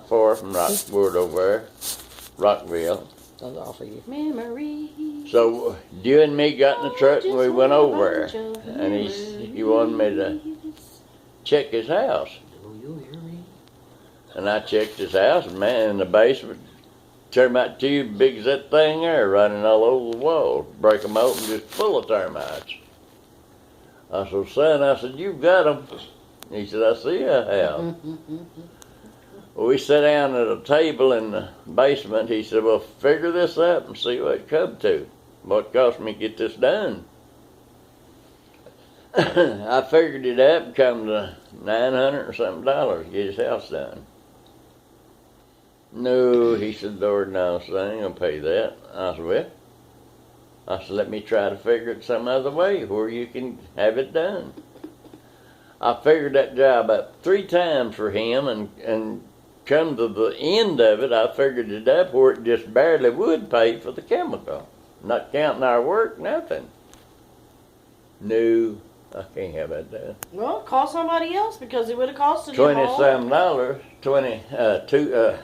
far from Rockwood over there, Rockville. That's off of you. Memories. So you and me got in the truck and we went over there, and he wanted me to check his house. Do you hear me? And I checked his house, and man, in the basement, termite tube big as that thing there, running all over the walls. Break them open, just full of termites. I said, son, I said, you've got them. He said, I see I have. Well, we sat down at a table in the basement. He said, well, figure this out and see what it come to. What cost me to get this done? I figured it out and come to $900 or something to get his house done. No, he said, Lord, no, so I ain't gonna pay that. I said, well, let me try to figure it some other way where you can have it done. I figured that job up 3 times for him, and come to the end of it, I figured it up where it just barely would pay for the chemical. Not counting our work, nothing. No, I can't have that done. Well, call somebody else because it would have costed you more. $20-some.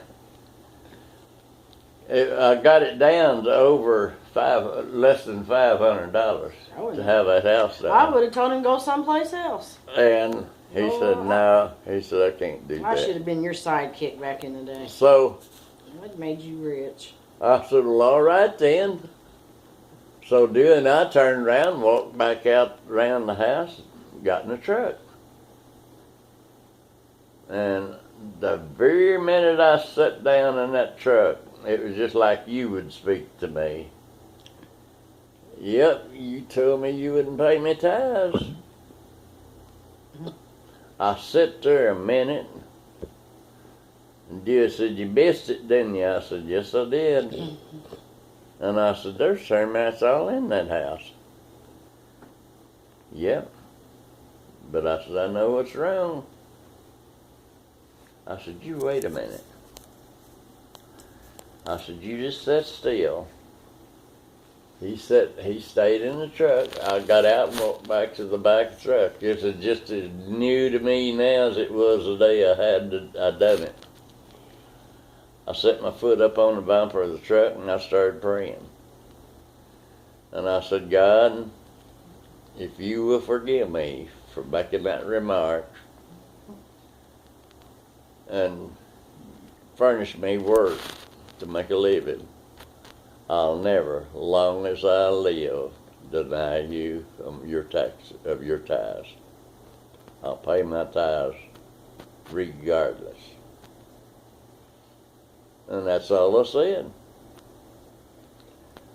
I got it down to over less than $500 to have that house done. I would have told him go someplace else. And he said, no. He said, I can't do that. I should have been your sidekick back in the day. So It made you rich. I said, well, all right then. So doing, I turned around, walked back out around the house, got in the truck. And the very minute I sat down in that truck, it was just like you would speak to me. Yep, you told me you wouldn't pay me tithes. I sat there a minute, and Dear said, you missed it, didn't you? I said, yes, I did. And I said, there's termites all in that house. Yep. But I said, I know what's wrong. I said, you wait a minute. I said, you just sit still. He stayed in the truck. I got out and walked back to the back of the truck. It's just as new to me now as it was the day I done it. I set my foot up on the bumper of the truck and I started praying. And I said, God, if you will forgive me for making that remark and furnish me work to make a living, I'll never, long as I live, deny you your tithes. I'll pay my tithes regardless. And that's all I said.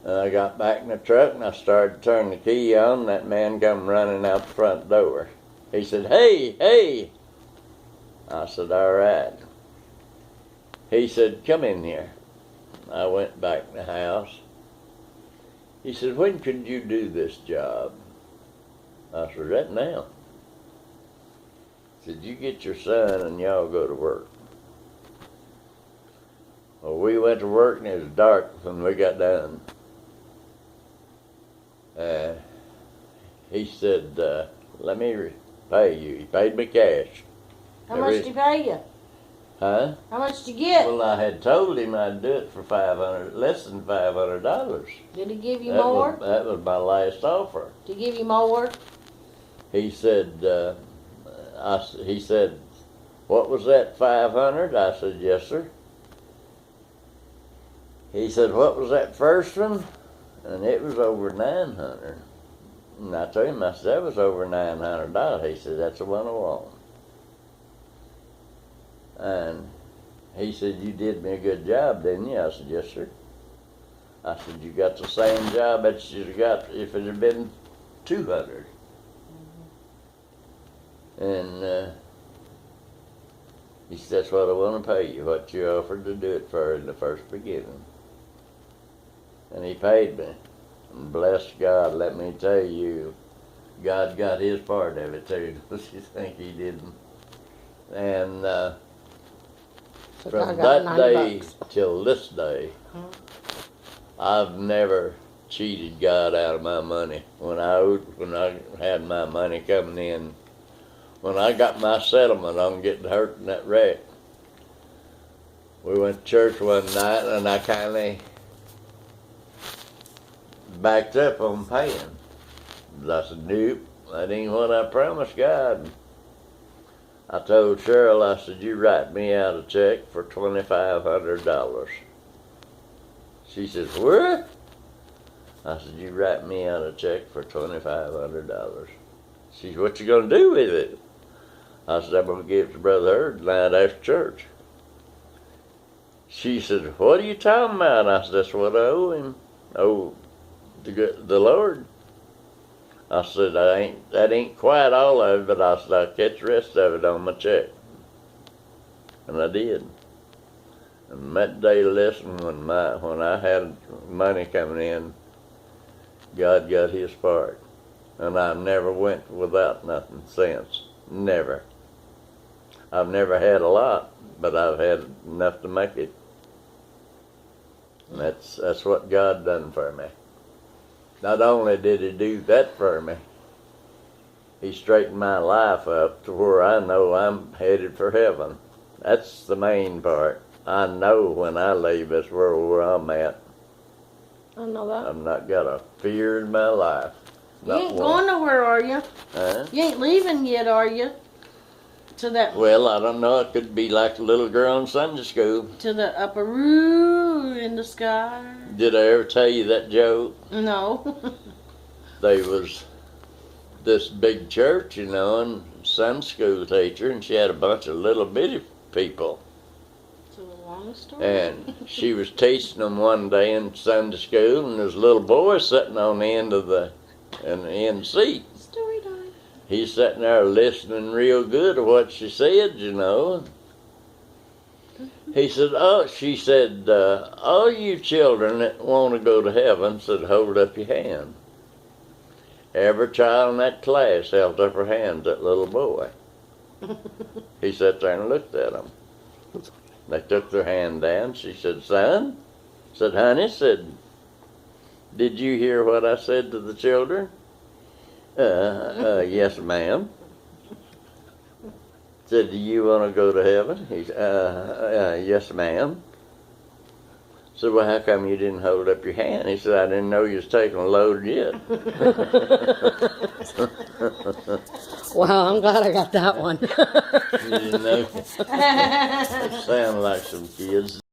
And I got back in the truck and I started to turn the key on, and that man come running out the front door. He said, hey, hey. I said, all right. He said, come in here. I went back in the house. He said, when could you do this job? I said, right now. He said, you get your son and y'all go to work. Well, we went to work and it was dark when we got done. He said, let me pay you. He paid me cash. How much did he pay you? Huh? How much did you get? Well, I had told him I'd do it for less than $500. Did he give you more? That was my last offer. Did he give you more? He said, he said, what was that, 500? I said, yes, sir. He said, what was that first one? And it was over 900. And I told him, I said, that was over $900. He said, that's the one I want. And he said, you did me a good job, didn't you? I said, yes, sir. I said, you got the same job that you got if it had been 200. And he said, that's what I want to pay you, what you offered to do it for in the first beginning. And he paid me. And bless God, let me tell you, God got his part of it too. Don't you think he didn't? And from that day till this day, I've never cheated God out of my money. When I had my money coming in, when I got my settlement on getting hurt in that wreck, we went to church one night, and I kind of backed up on paying. I said, nope, that ain't what I promised God. I told Cheryl, I said, you write me out a check for $2,500. She says, what? I said, you write me out a check for $2,500. She said, what you gonna do with it? I said, I'm gonna give it to Brother Hurd tonight after church. She said, what are you talking about? I said, that's what I owe him. Oh, the Lord. I said, that ain't quite all of it, but I said, I'll catch the rest of it on my check. And I did. And that day, listen, when I had money coming in, God got his part. And I never went without nothing since. Never. I've never had a lot, but I've had enough to make it. And that's what God done for me. Not only did he do that for me, he straightened my life up to where I know I'm headed for heaven. That's the main part. I know when I leave this world where I'm at. I know that. I've not got a fear in my life. You ain't going nowhere, are you? Huh? You ain't leaving yet, are you? To that. Well, I don't know. It could be like a little girl in Sunday school. To the upper room in the sky. Did I ever tell you that joke? No. There was this big church, you know, and Sunday school teacher, and she had a bunch of little bitty people. It's a long story. And she was teaching them one day in Sunday school, and there's a little boy sitting on the end of the end seat. Story time. He's sitting there listening real good to what she said, you know. He said, she said, all you children that want to go to heaven, said, hold up your hand. Every child in that class held up her hand, that little boy. He sat there and looked at them. They took their hand down. She said, son? Said, honey, said, did you hear what I said to the children? Yes, ma'am. Said, do you want to go to heaven? He said, yes, ma'am. Said, well, how come you didn't hold up your hand? He said, I didn't know you was taking a load yet. Wow, I'm glad I got that one. You didn't know? They sound like some kids.